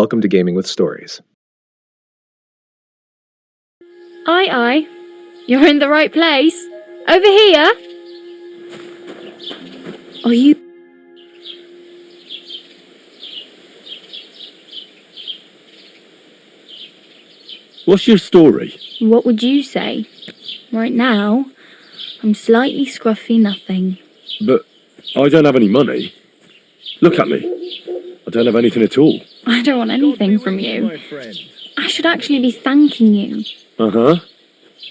welcome to Gaming with Stories. Aye. You're in the right place. Over here. Are you... What's your story? What would you say? Right now, I'm slightly scruffy nothing. But I don't have any money. Look at me. I don't have anything at all. I don't want anything from you. I should actually be thanking you. Uh-huh.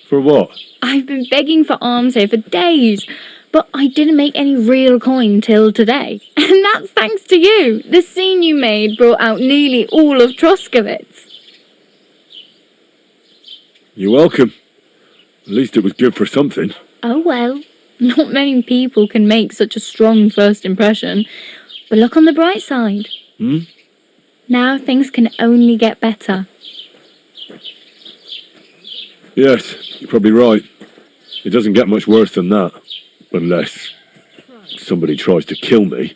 For what? I've been begging for alms here for days, but I didn't make any real coin till today. And that's thanks to you. The scene you made brought out nearly all of Troskovitz. You're welcome. At least it was good for something. Oh well, not many people can make such a strong first impression. But look on the bright side. Now things can only get better. Yes, you're probably right. It doesn't get much worse than that. Unless somebody tries to kill me.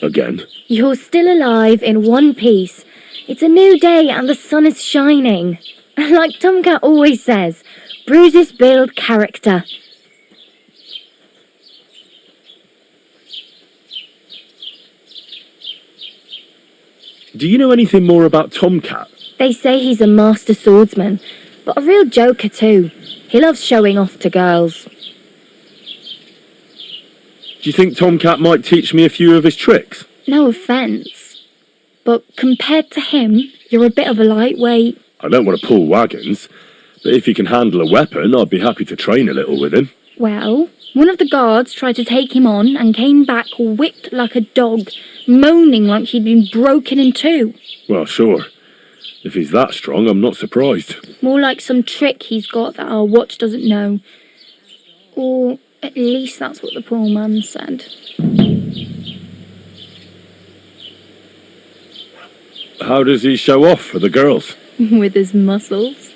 Again. You're still alive in one piece. It's a new day and the sun is shining. Like Tomcat always says, bruises build character. Do you know anything more about Tomcat? They say he's a master swordsman, but a real joker too. He loves showing off to girls. Do you think Tomcat might teach me a few of his tricks? No offence, but compared to him, you're a bit of a lightweight. I don't want to pull wagons, but if he can handle a weapon, I'd be happy to train a little with him. Well, one of the guards tried to take him on and came back whipped like a dog, moaning like he'd been broken in two. Well, sure. If he's that strong, I'm not surprised. More like some trick he's got that our watch doesn't know. Or at least that's what the poor man said. How does he show off for the girls? With his muscles.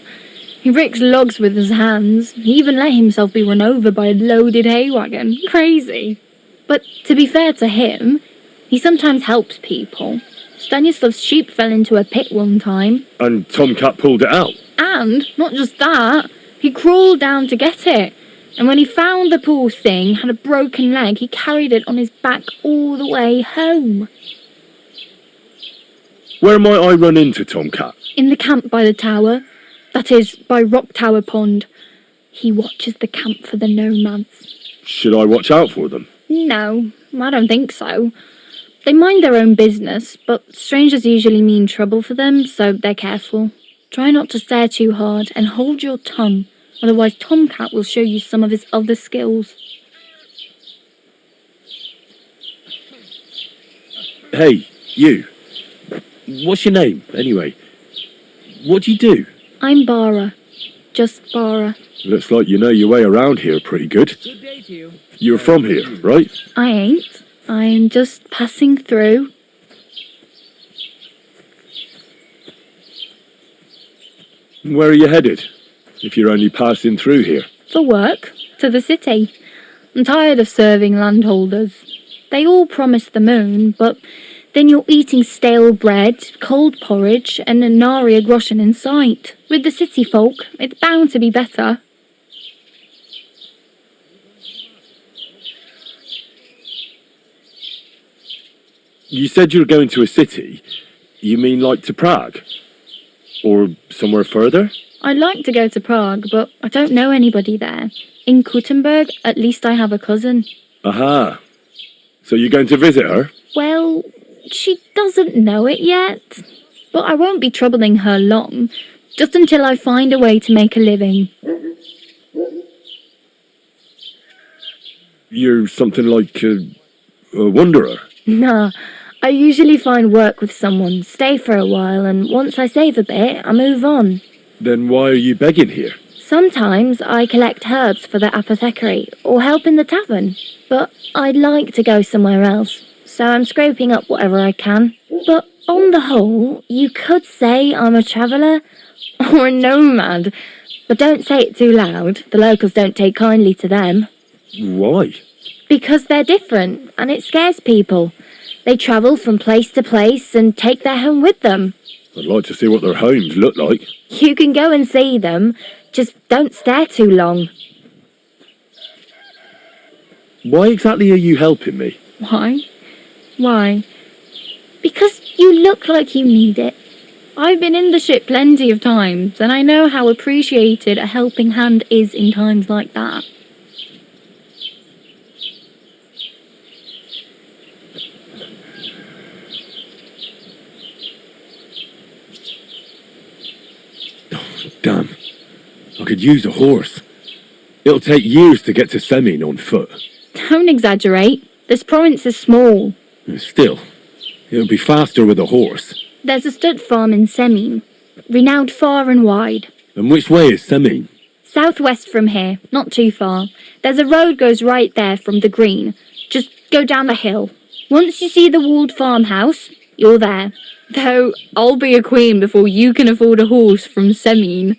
He ricks logs with his hands. He even let himself be run over by a loaded hay wagon. Crazy. But to be fair to him, he sometimes helps people. Stanislav's sheep fell into a pit one time. And Tomcat pulled it out? And, not just that, he crawled down to get it. And when he found the poor thing had a broken leg, he carried it on his back all the way home. Where might I run into Tomcat? In the camp by the tower. That is, by Rock Tower Pond. He watches the camp for the nomads. Should I watch out for them? No, I don't think so. They mind their own business, but strangers usually mean trouble for them, so they're careful. Try not to stare too hard and hold your tongue, otherwise Tomcat will show you some of his other skills. Hey, you. What's your name, anyway? What do you do? I'm Bara. Just Bara. Looks like you know your way around here pretty good. Good day to you. You're from here, right? I ain't. I'm just passing through. Where are you headed, if you're only passing through here? For work. To the city. I'm tired of serving landholders. They all promise the moon, but then you're eating stale bread, cold porridge, and a nary a groschen in sight. With the city folk, it's bound to be better. You said you were going to a city. You mean like to Prague? Or somewhere further? I'd like to go to Prague, but I don't know anybody there. In Kuttenberg, at least I have a cousin. Aha. So you're going to visit her? Well, she doesn't know it yet. But I won't be troubling her long, just until I find a way to make a living. You're something like a wanderer? Nah, I usually find work with someone, stay for a while, and once I save a bit, I move on. Then why are you begging here? Sometimes I collect herbs for the apothecary, or help in the tavern. But I'd like to go somewhere else, so I'm scraping up whatever I can. But on the whole, you could say I'm a traveller, or a nomad. But don't say it too loud, the locals don't take kindly to them. Why? Because they're different, and it scares people. They travel from place to place and take their home with them. I'd like to see what their homes look like. You can go and see them, just don't stare too long. Why exactly are you helping me? Why? Why? Because you look like you need it. I've been in the ship plenty of times, and I know how appreciated a helping hand is in times like that. Damn. I could use a horse. It'll take years to get to Semin on foot. Don't exaggerate. This province is small. Still, it'll be faster with a horse. There's a stud farm in Semin, renowned far and wide. And which way is Semin? Southwest from here, not too far. There's a road goes right there from the green. Just go down the hill. Once you see the walled farmhouse, you're there. Though, I'll be a queen before you can afford a horse from Semin.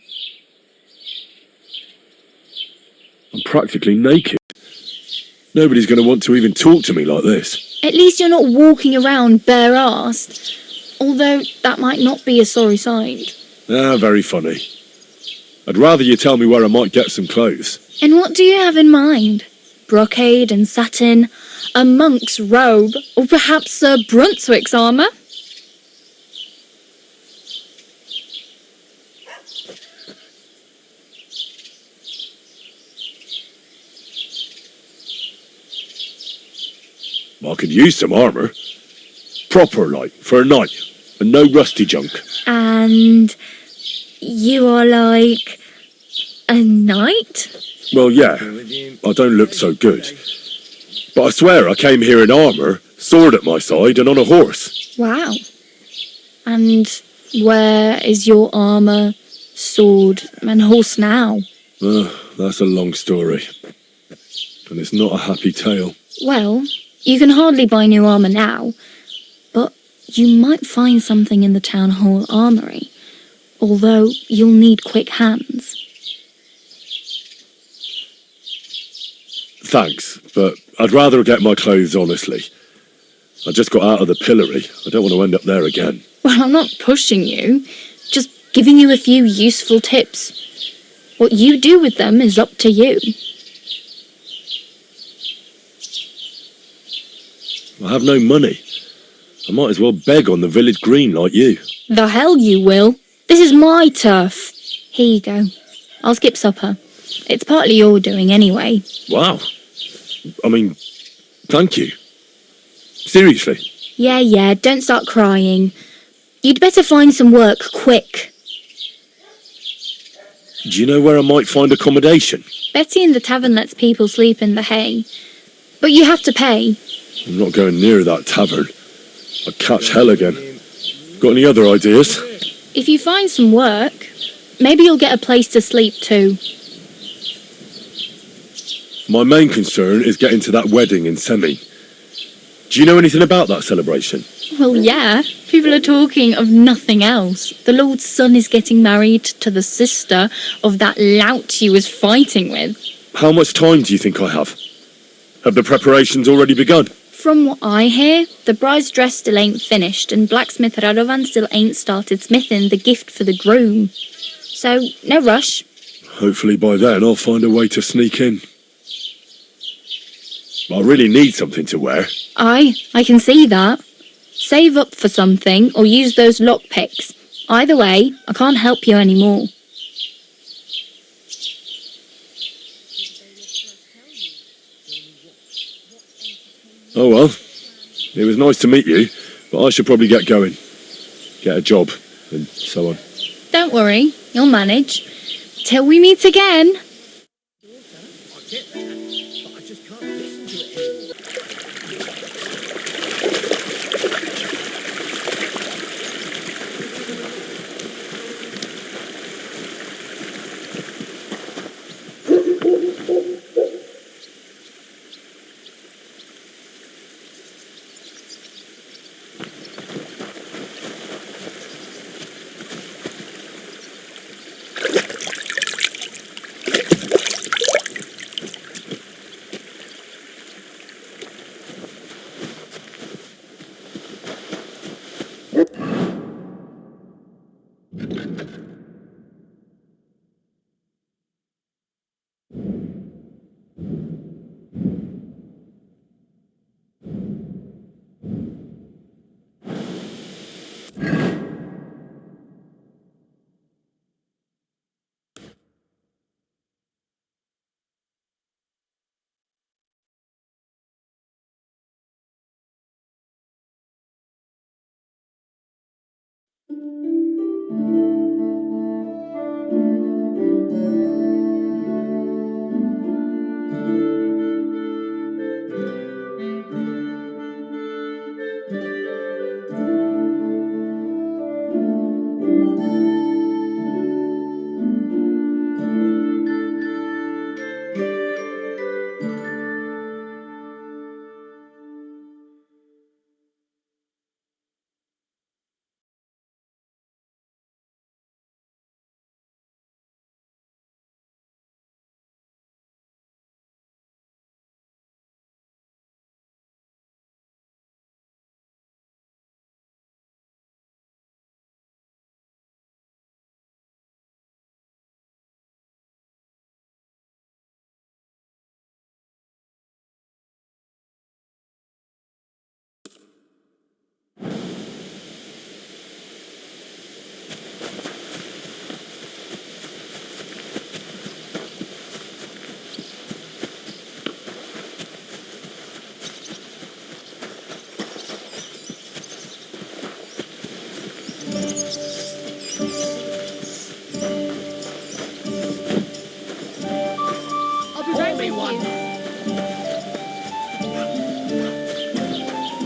I'm practically naked. Nobody's going to want to even talk to me like this. At least you're not walking around bare-assed. Although, that might not be a sorry sight. Ah, very funny. I'd rather you tell me where I might get some clothes. And what do you have in mind? Brocade and satin, a monk's robe, or perhaps Sir Brunswick's armour? I could use some armour. Proper, like, for a night. And no rusty junk. And you are like a knight? Well, yeah. I don't look so good. But I swear I came here in armour, sword at my side, and on a horse. Wow. And where is your armour, sword, and horse now? That's a long story. And it's not a happy tale. Well, you can hardly buy new armour now, but you might find something in the town hall armoury, although you'll need quick hands. Thanks, but I'd rather get my clothes honestly. I just got out of the pillory. I don't want to end up there again. Well, I'm not pushing you, just giving you a few useful tips. What you do with them is up to you. I have no money. I might as well beg on the village green like you. The hell you will. This is my turf. Here you go. I'll skip supper. It's partly your doing anyway. Wow. I mean, thank you. Seriously. Yeah, don't start crying. You'd better find some work quick. Do you know where I might find accommodation? Betty in the tavern lets people sleep in the hay. But you have to pay. I'm not going near that tavern. I'd catch hell again. Got any other ideas? If you find some work, maybe you'll get a place to sleep too. My main concern is getting to that wedding in Semi. Do you know anything about that celebration? Well, yeah. People are talking of nothing else. The Lord's son is getting married to the sister of that lout you was fighting with. How much time do you think I have? Have the preparations already begun? From what I hear, the bride's dress still ain't finished, and blacksmith Radovan still ain't started smithing the gift for the groom. So, no rush. Hopefully by then I'll find a way to sneak in. I really need something to wear. I can see that. Save up for something, or use those lockpicks. Either way, I can't help you anymore. Oh well, it was nice to meet you, but I should probably get going. Get a job, and so on. Don't worry, you'll manage. Till we meet again.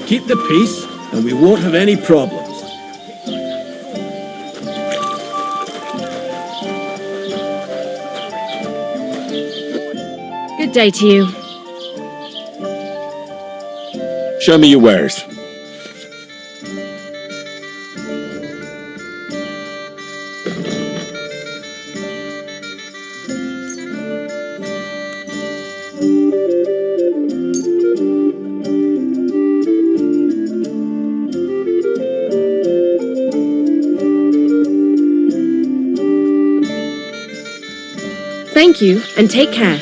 Keep the peace, and we won't have any problems. Good day to you. Show me your wares. Thank you, and take care.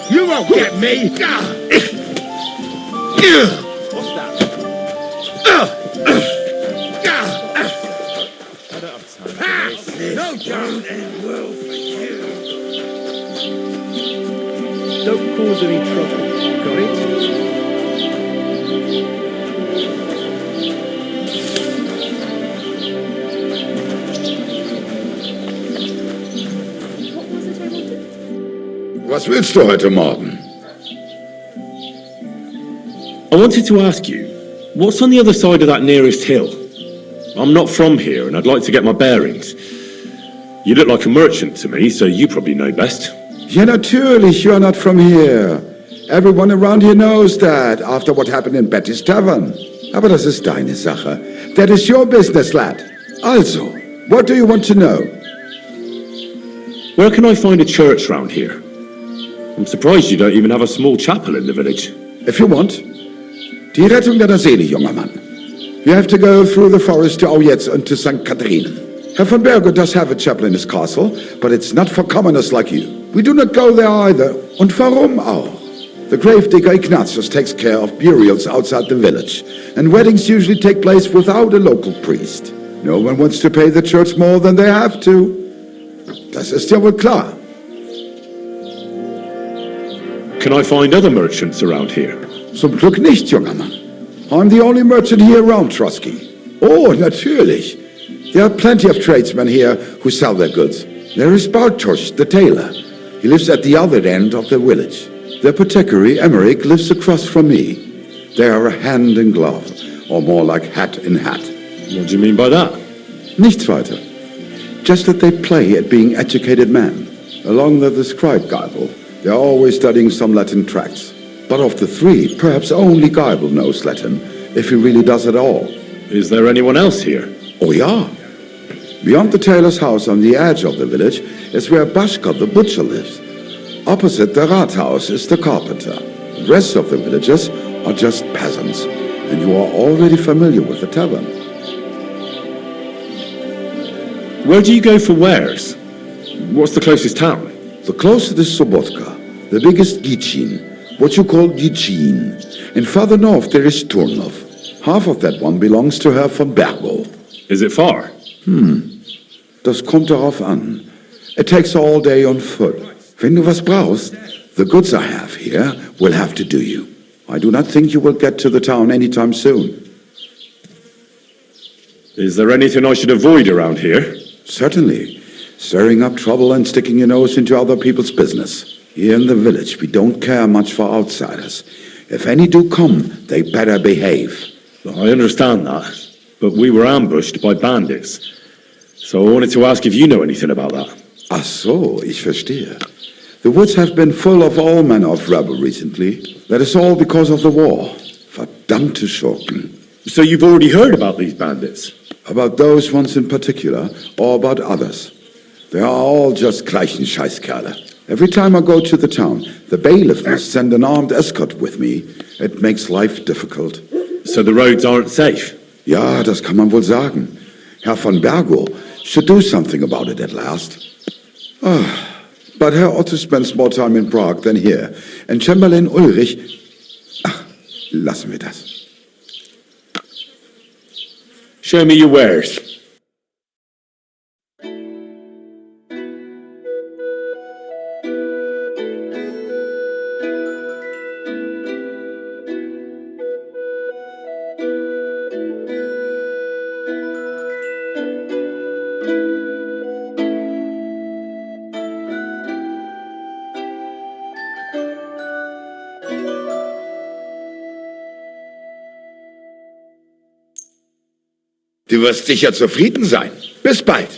You won't get me! What's that? I don't have time for this. No don't end well for you. Don't cause any trouble. Got it? Was willst du heute Morgen? I wanted to ask you, what's on the other side of that nearest hill? I'm not from here, and I'd like to get my bearings. You look like a merchant to me, so you probably know best. Ja, natürlich, you are not from here. Everyone around here knows that, after what happened in Betty's Tavern. Aber das ist deine Sache. That is your business, lad. Also, what do you want to know? Where can I find a church round here? I'm surprised you don't even have a small chapel in the village. If you want. Die Rettung deiner Seele, junger Mann. You have to go through the forest to Aujetz and to St. Catherine. Herr von Bergo does have a chapel in his castle, but it's not for commoners like you. We do not go there either. Und warum auch? The gravedigger Ignatius takes care of burials outside the village, and weddings usually take place without a local priest. No one wants to pay the church more than they have to. Das ist ja wohl klar. Can I find other merchants around here? Zum Glück nicht, junger Mann. I'm the only merchant here around, Trotsky. Oh, natürlich. There are plenty of tradesmen here who sell their goods. There is Bartosz, the tailor. He lives at the other end of the village. The apothecary, Emmerich, lives across from me. They are hand in glove, or more like hat in hat. What do you mean by that? Nichts weiter. Just that they play at being educated men. Along with the scribe Geibel, they are always studying some Latin tracts. But of the three, perhaps only Geibel knows Latin, if he really does at all. Is there anyone else here? Oh yeah. Beyond the tailor's house on the edge of the village is where Bashka the butcher lives. Opposite the Rathaus is the carpenter. The rest of the villagers are just peasants, and you are already familiar with the tavern. Where do you go for wares? What's the closest town? The closest is Sobotka, the biggest Gichin, what you call Gichin. And further north there is Turnov. Half of that one belongs to Herr von Bergo. Is it far? Das kommt darauf an. It takes all day on foot. Wenn du was brauchst, the goods I have here will have to do you. I do not think you will get to the town anytime soon. Is there anything I should avoid around here? Certainly. Stirring up trouble and sticking your nose into other people's business. Here in the village, we don't care much for outsiders. If any do come, they better behave. I understand that, but we were ambushed by bandits. So I wanted to ask if you know anything about that. Ach so, ich verstehe. The woods have been full of all manner of rebel recently. That is all because of the war. Verdammte Schurken. So you've already heard about these bandits? About those ones in particular, or about others. They are all just gleichen Scheißkerle. Every time I go to the town, the bailiff must send an armed escort with me. It makes life difficult. So the roads aren't safe? Ja, das kann man wohl sagen. Herr von Bergo should do something about it at last. But Herr Otto spends more time in Prague than here. And Chamberlain Ulrich... Ach, lassen wir das. Show me your wares. Du wirst sicher zufrieden sein. Bis bald.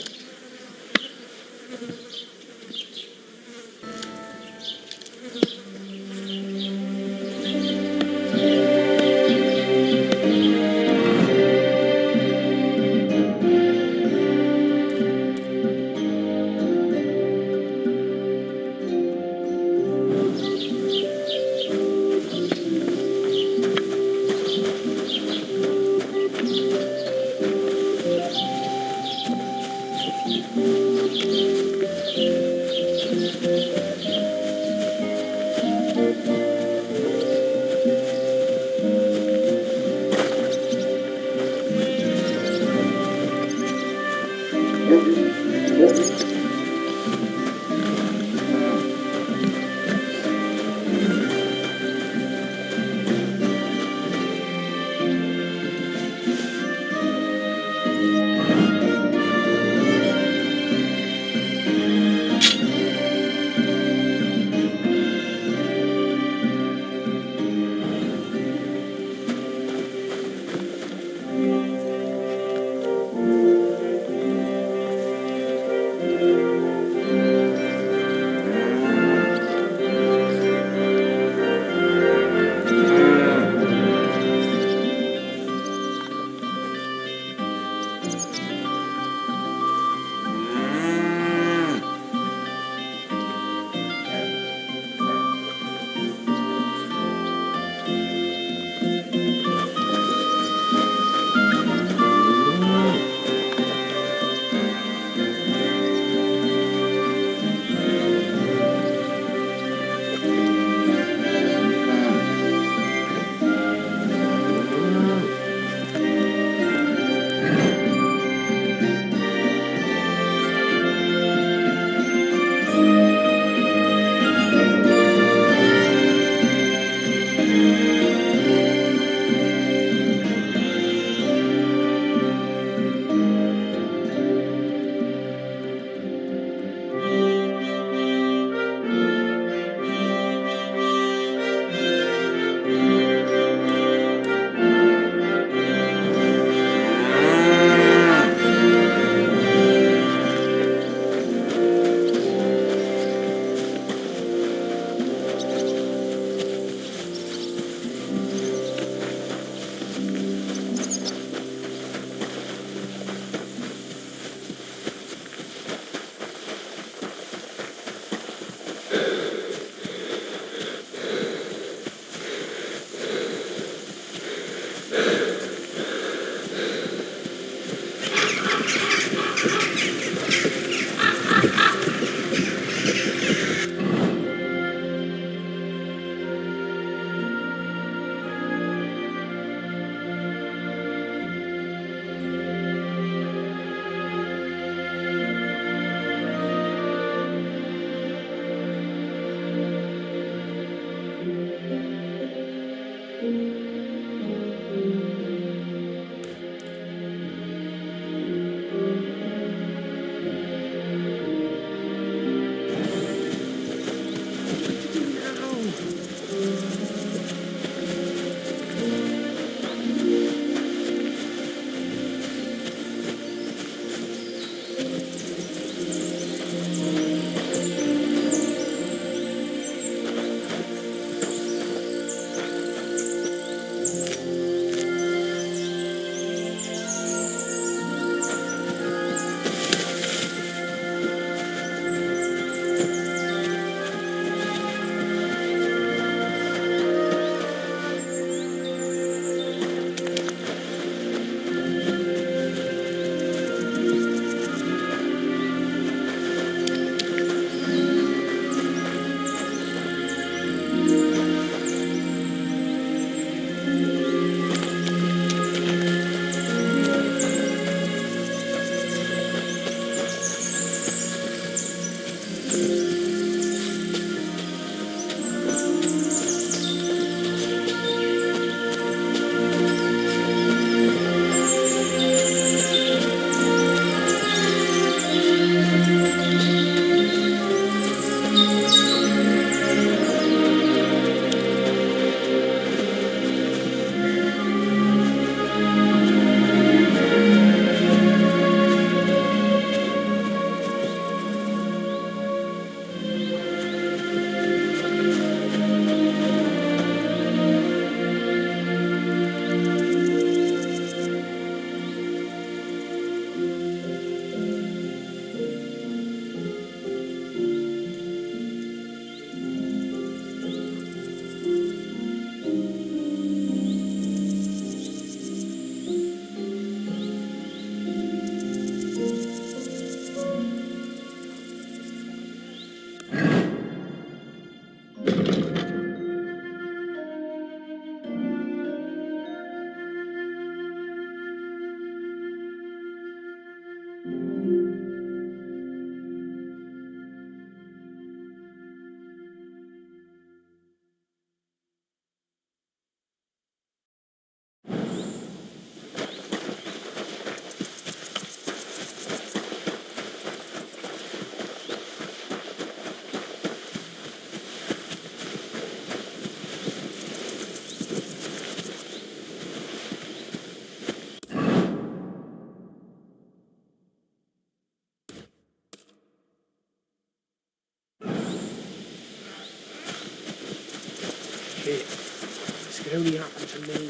could only happen to me.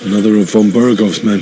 Another of von Burgov's men.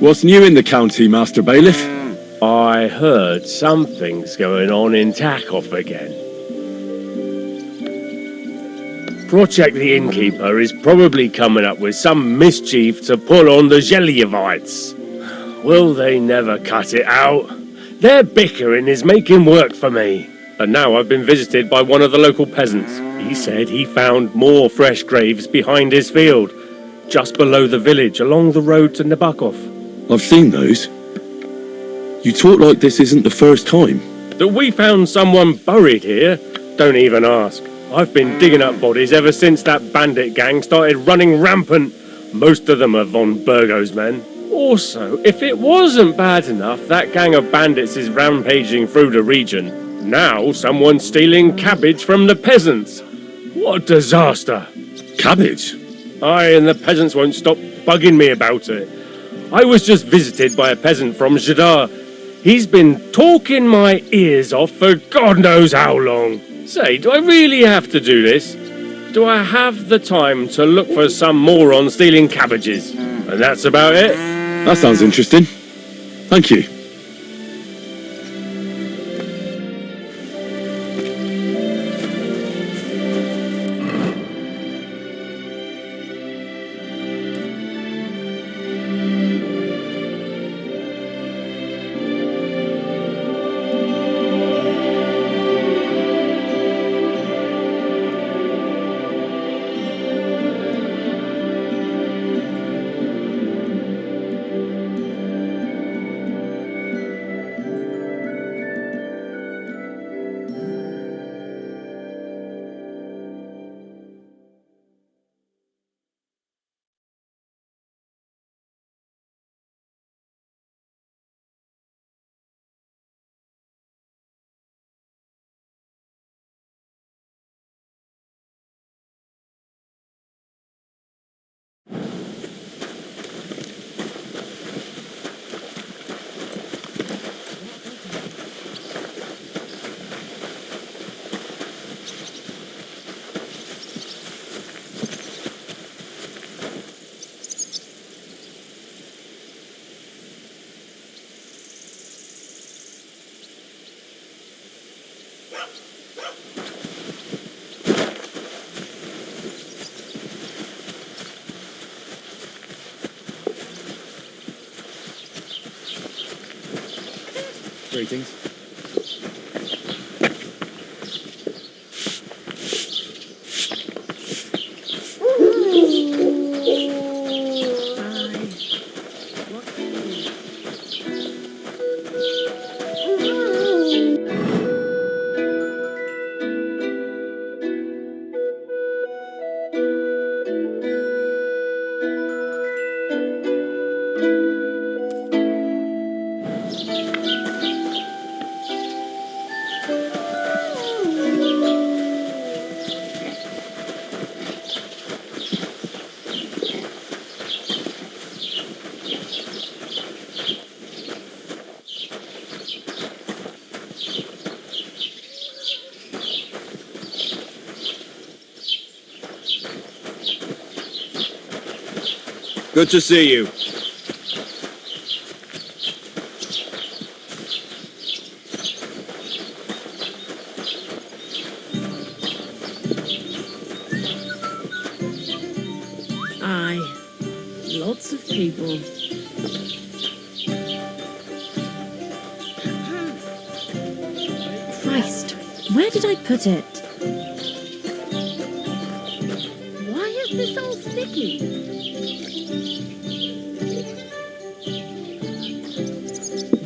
What's new in the county, Master Bailiff? I heard something's going on in Takoff again. Project the Innkeeper is probably coming up with some mischief to pull on the Zhelyevites. Will they never cut it out? Their bickering is making work for me. And now I've been visited by one of the local peasants. He said he found more fresh graves behind his field, just below the village along the road to Nabokov. I've seen those. You talk like this isn't the first time. That we found someone buried here? Don't even ask. I've been digging up bodies ever since that bandit gang started running rampant. Most of them are von Burgo's men. Also, if it wasn't bad enough that gang of bandits is rampaging through the region, now someone's stealing cabbage from the peasants. What a disaster. Cabbage? Aye, and the peasants won't stop bugging me about it. I was just visited by a peasant from Jadar. He's been talking my ears off for God knows how long. Say, do I really have to do this? do I have the time to look for some moron stealing cabbages. And that's about it. That sounds interesting. Thank you. Greetings. Good to see you. Aye. Lots of people. Christ, where did I put it? Why is this all sticky?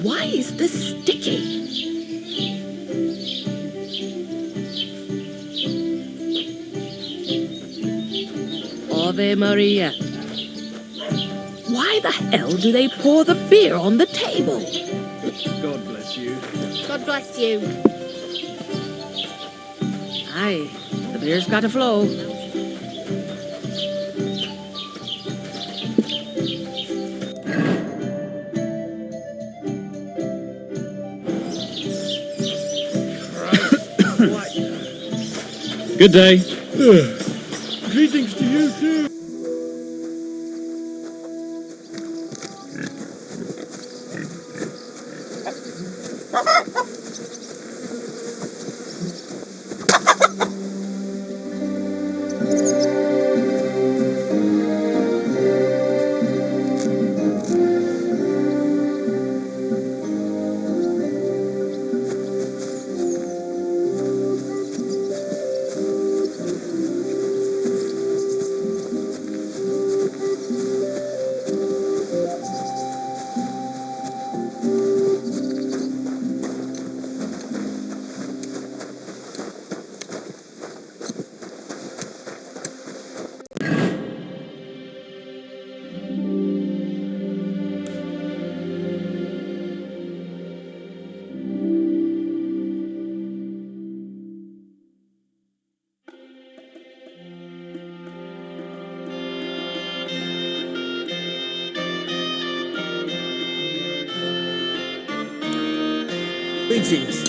Why is this sticky? Ave Maria. Why the hell do they pour the beer on the table? God bless you. God bless you. Aye, the beer's got to flow. Good day. Greetings to you too. Greetings.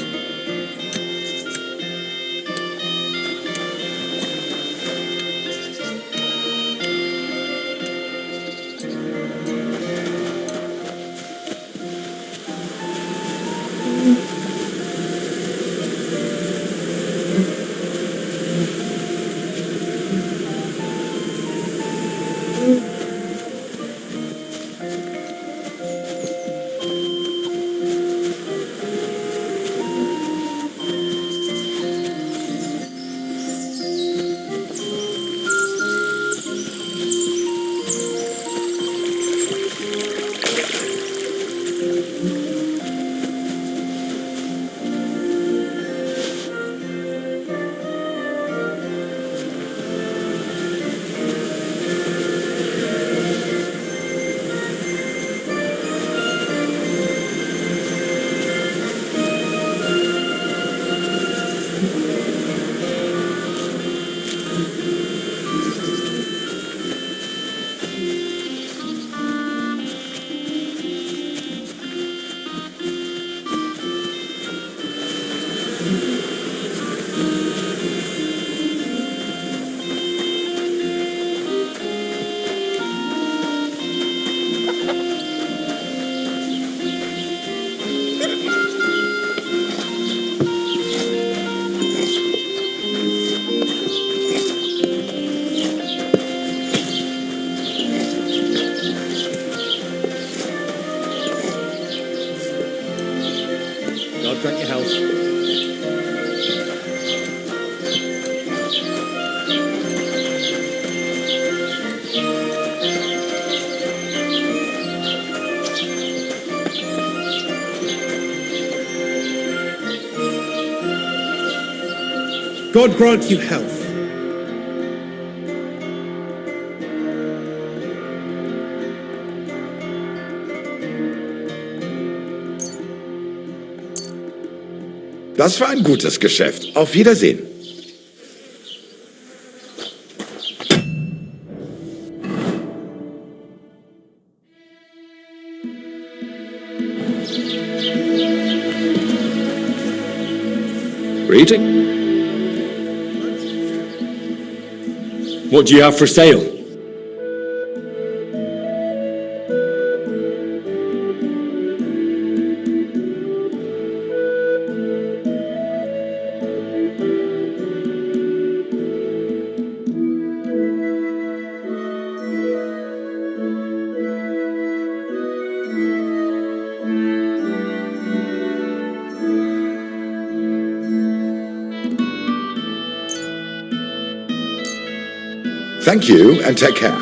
God grant you health. Das war ein gutes Geschäft. Auf Wiedersehen. Greeting. What do you have for sale? Thank you and take care.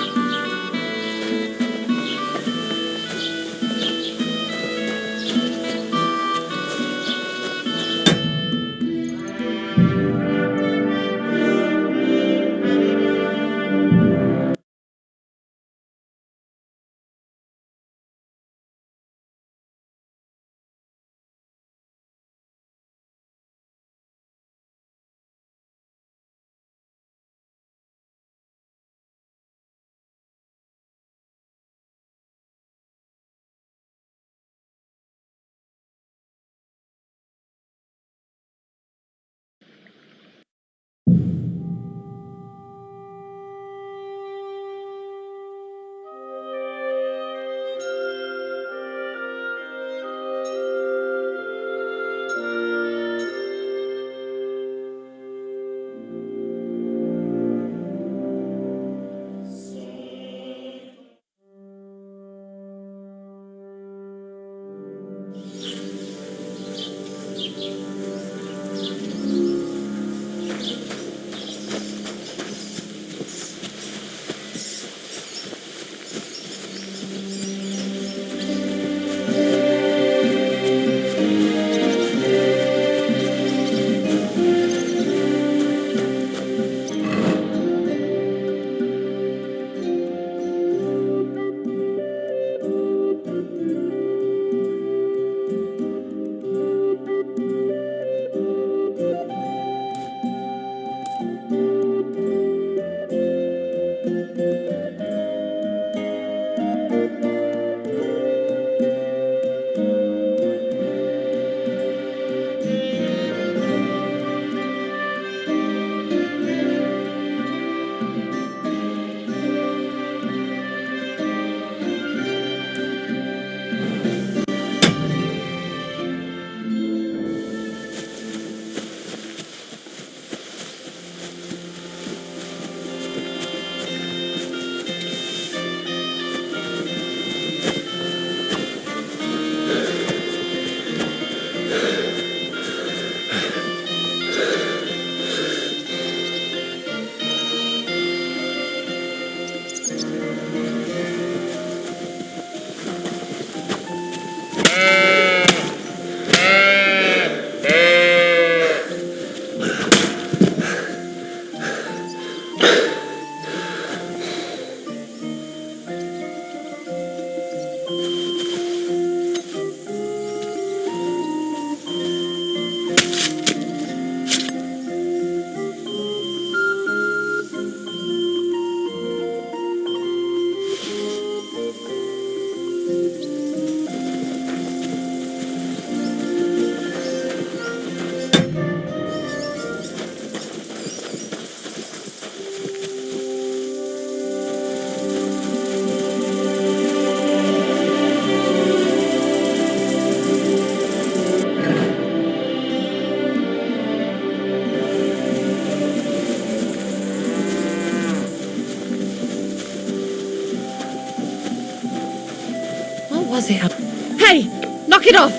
Was it? Hey! Knock it off!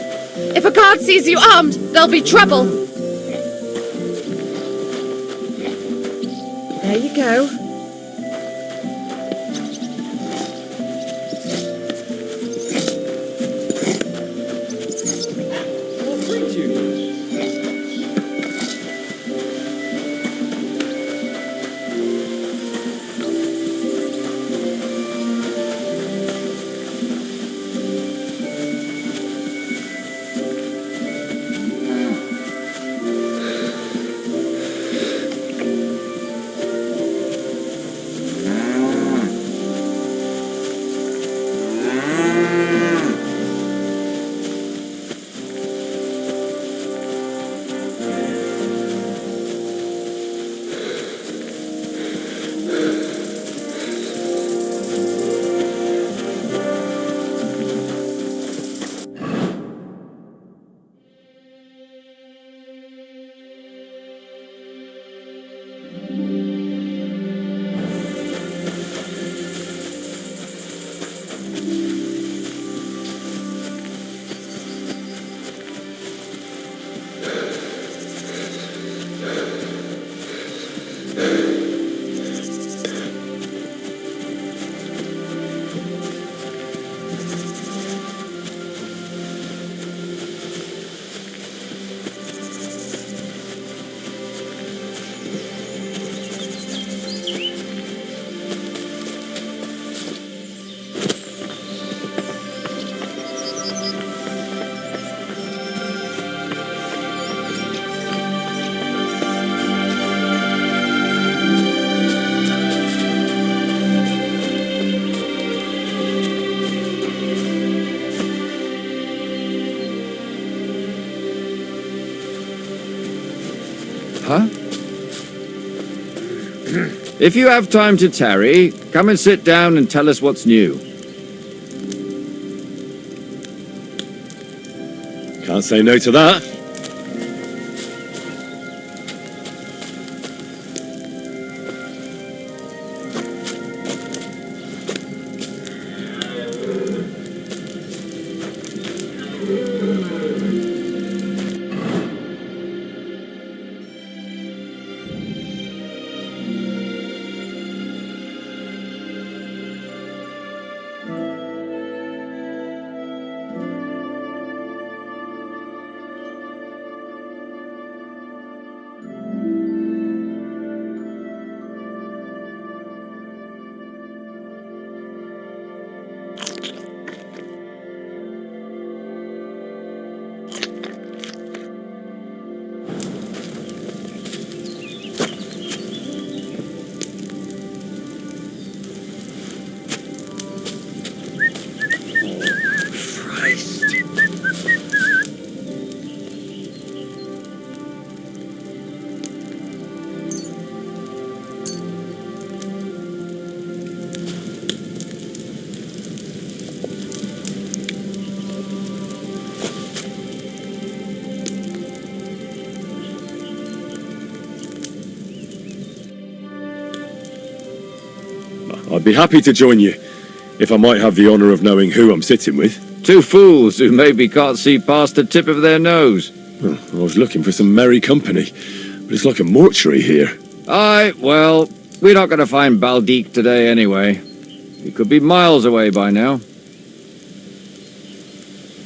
If a guard sees you armed, there'll be trouble! There you go. What brings you? If you have time to tarry, come and sit down and tell us what's new. Can't say no to that. I'd be happy to join you, if I might have the honour of knowing who I'm sitting with. Two fools who maybe can't see past the tip of their nose. Well, I was looking for some merry company, but it's like a mortuary here. Aye, well, we're not going to find Baldique today anyway. He could be miles away by now.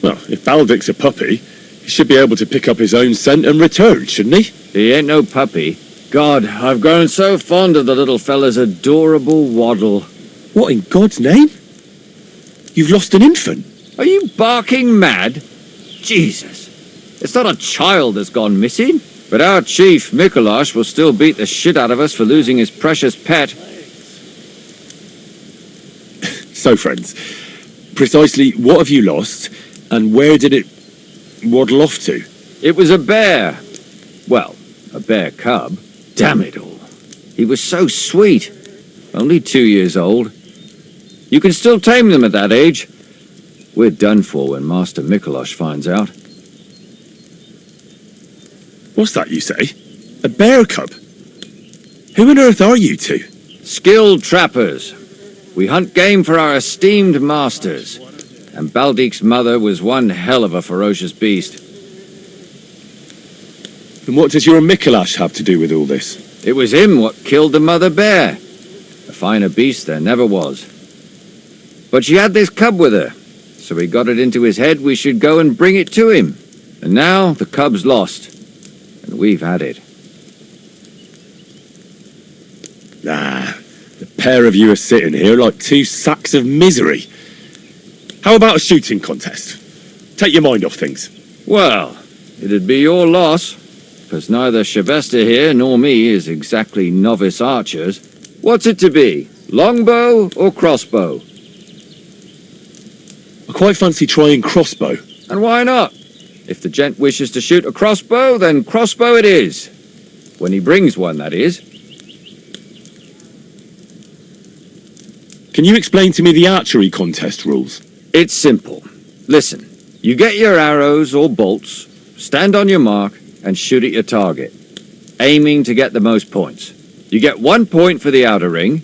Well, if Baldick's a puppy, he should be able to pick up his own scent and return, shouldn't he? He ain't no puppy. God, I've grown so fond of the little fella's adorable waddle. What in God's name? You've lost an infant? Are you barking mad? Jesus. It's not a child that's gone missing. But our chief, Mikolash, will still beat the shit out of us for losing his precious pet. So, friends, precisely what have you lost, and where did it waddle off to? It was a bear. Well, a bear cub. Damn it all. He was so sweet. Only 2 years old. You can still tame them at that age. We're done for when Master Mikolash finds out. What's that you say? A bear cub? Who on earth are you two? Skilled trappers. We hunt game for our esteemed masters. And Baldique's mother was one hell of a ferocious beast. And what does your Mikolash have to do with all this? It was him what killed the mother bear. A finer beast there never was. But she had this cub with her, so he got it into his head we should go and bring it to him. And now the cub's lost, and we've had it. Ah, the pair of you are sitting here like two sacks of misery. How about a shooting contest? Take your mind off things. Well, it'd be your loss, because neither Sylvester here nor me is exactly novice archers. What's it to be? Longbow or crossbow? I quite fancy trying crossbow. And why not? If the gent wishes to shoot a crossbow, then crossbow it is. When he brings one, that is. Can you explain to me the archery contest rules? It's simple. Listen, you get your arrows or bolts, stand on your mark, and shoot at your target, aiming to get the most points. You get 1 point for the outer ring,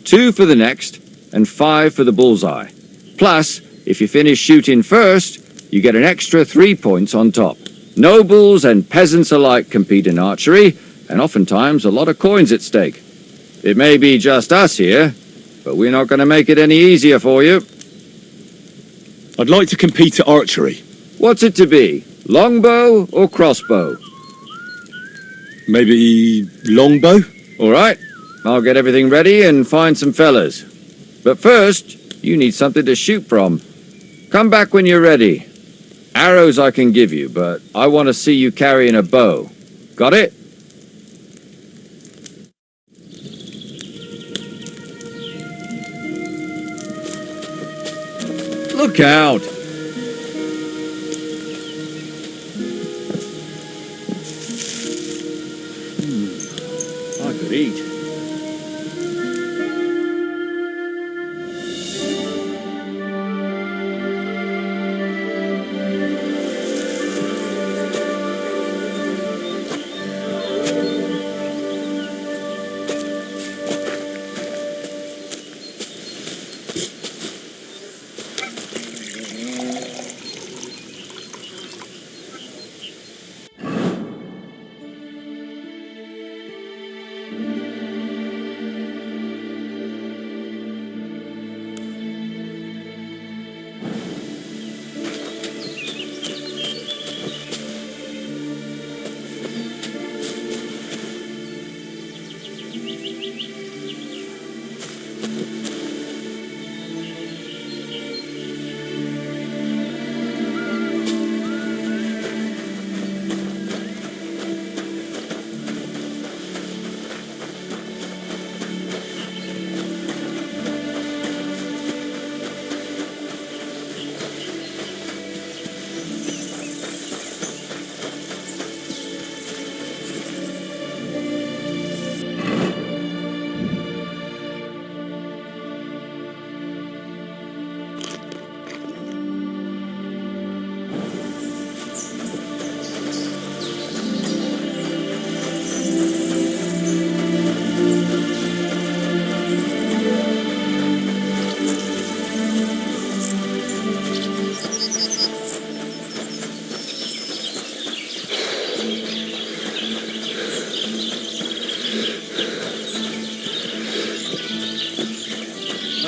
2 for the next, and 5 for the bullseye. Plus, if you finish shooting first, you get an extra 3 points on top. Nobles and peasants alike compete in archery, and oftentimes a lot of coins at stake. It may be just us here, but we're not going to make it any easier for you. I'd like to compete at archery. What's it to be? Longbow or crossbow? Maybe longbow? All right, I'll get everything ready and find some fellas. But first, you need something to shoot from. Come back when you're ready. Arrows I can give you, but I want to see you carrying a bow. Got it? Look out! I could eat.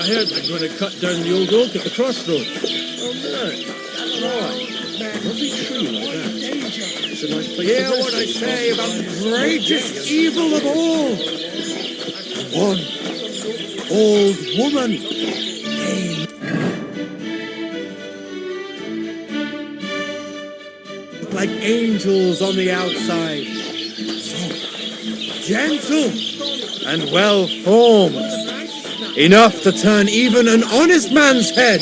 I heard they're going to cut down the old oak at the crossroads. Oh, no. Right. Lovely tree like that. It's a nice place Hear to rest what I when you say pass about by. the greatest evil of all. One old woman. They look like angels on the outside. Soft, gentle, and well formed. Enough to turn even an honest man's head.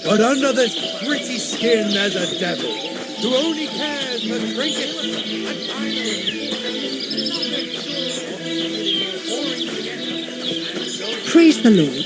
But under this pretty skin there's a devil who only cares for trinkets and finery. Praise the Lord.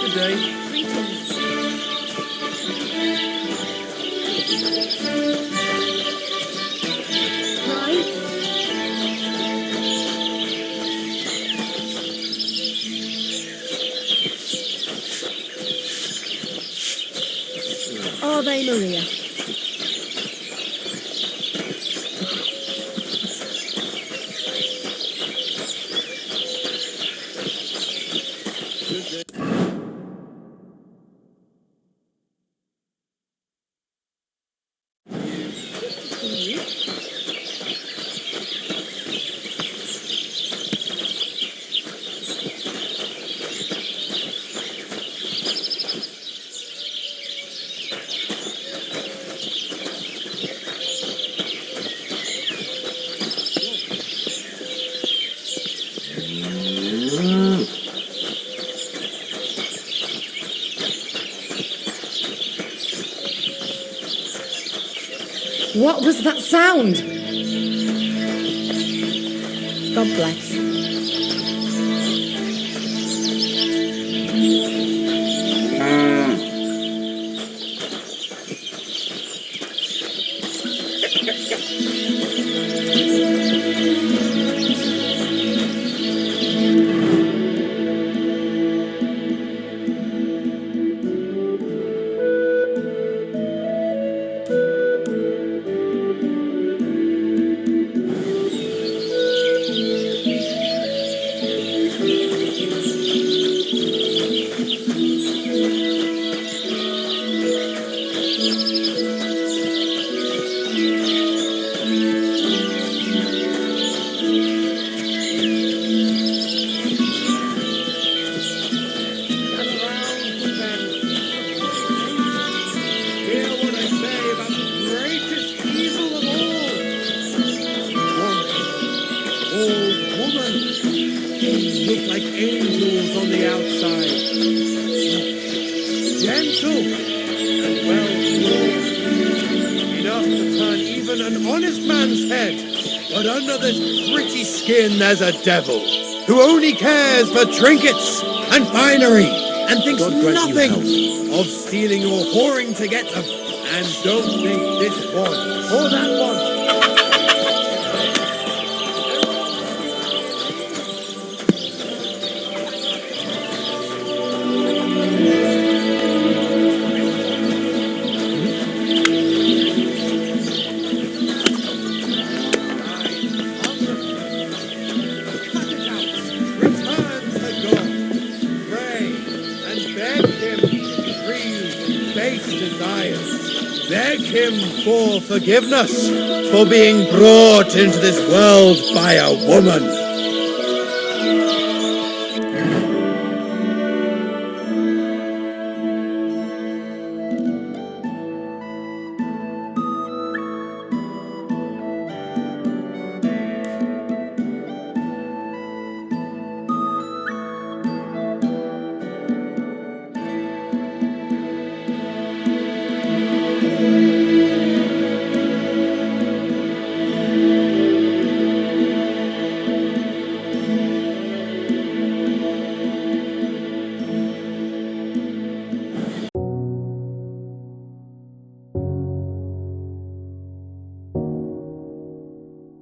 Good day. Ave Maria. What was that sound? God bless. Hear what I say about the greatest evil of all. One old woman. They look like angels on the outside. Soft, gentle, and well formed. Enough to turn even an honest man's head. But under this pretty skin there's a devil who only cares for trinkets and finery and thinks God grant you nothing health. of stealing or whoring to get them. And don't think this one or that one. Return to God. Pray and beg Him to free you from base desires. Beg Him for forgiveness for being brought into this world by a woman.